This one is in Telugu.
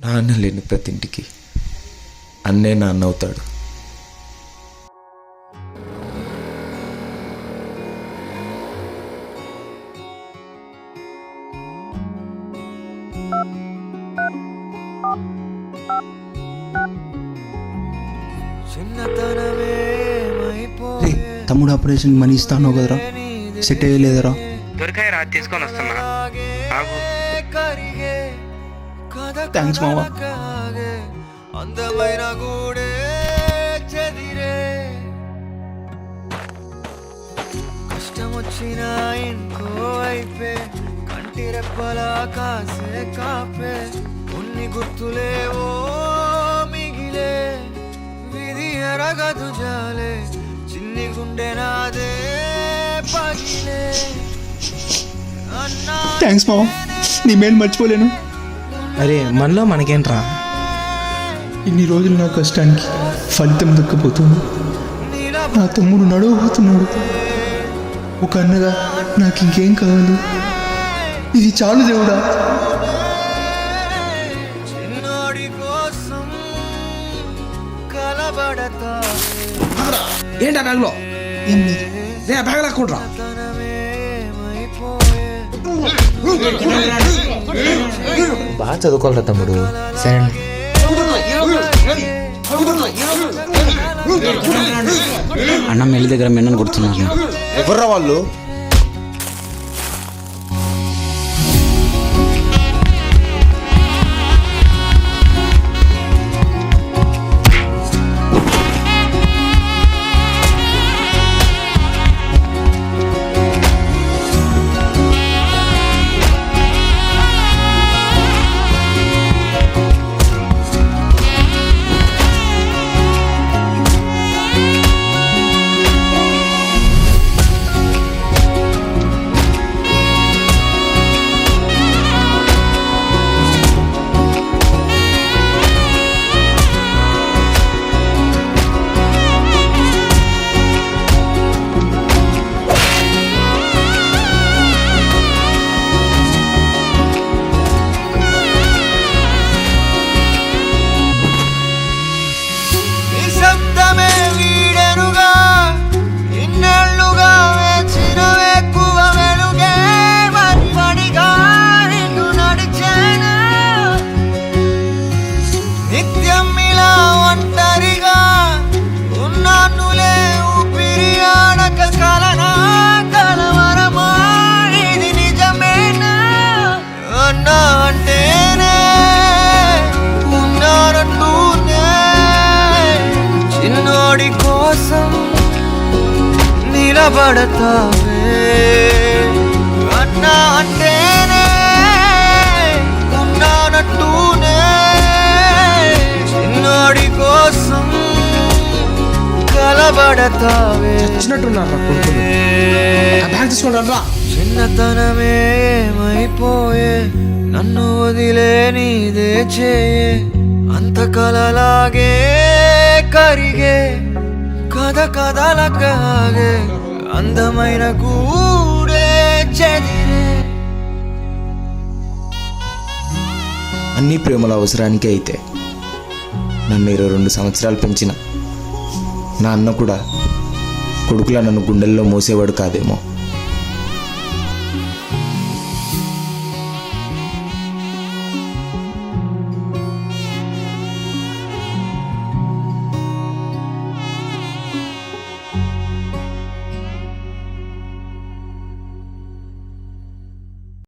నాన్న లేని ప్రతి ఇంటికి అన్నే నాన్న అవుతాడు. తమ్ముడు ఆపరేషన్ మనీ ఇస్తాను కదరా, సెట్ అయ్యలేదరా? దొరికాయి రా, తీసుకొని వస్తున్నా. థ్యాంక్స్ మావా. అందమైన గూడే చెదిరే, కష్టం వచ్చిన ఇంకో వైపే, కంటి రెప్పలా కాసే కాపే, కొన్ని గుర్తులేవో మిగిలే, విధి ఎరగదు జాలే, చిన్ని గుండె నాదే పగిలే. థ్యాంక్స్ మావా, నీ మేలు మర్చిపోలేను. అరే మనలో మనకేంట్రా, ఇన్ని రోజులు నా కష్టానికి ఫలితం దక్కపోతుంది. నా తమ్ముడు నడవబోతున్నాడు. ఒక అన్నగా నాకు ఇంకేం కావాలి? ఇది చాలు దేవుడా. చిన్నోడి కోసం కలబడతా ఏంటా బ్యాగ్లో బ్యాగ్ లాక్కుంట్రా. బాగా చదువుకోవాలరా తమ్ముడు. సరే అన్న మెల్లి దగ్గర మెన్నను కొడుతున్నారు. ఎవర్రా వాళ్ళు? చిన్నోడి కోసం నిలబడతావే అన్నా అంటేనే, ఉన్నానంటూనే చిన్నోడి కోసం కలబడతావే. వచ్చినట్టున్నారు బ్యాగ్ తీసుకుంటారా. చిన్నతనమే ఏమైపోయే, నన్ను వదిలే నీదే చేయే, అంత కలలాగే కరిగే, కథ కథలకాగే, అందమైన గూడే చెదిరే. అన్ని ప్రేమల అవసరానికే అయితే నన్ను 22 సంవత్సరాలు పెంచిన నా అన్న కూడా కొడుకులా నన్ను గుండెల్లో మోసేవాడు కాదేమో.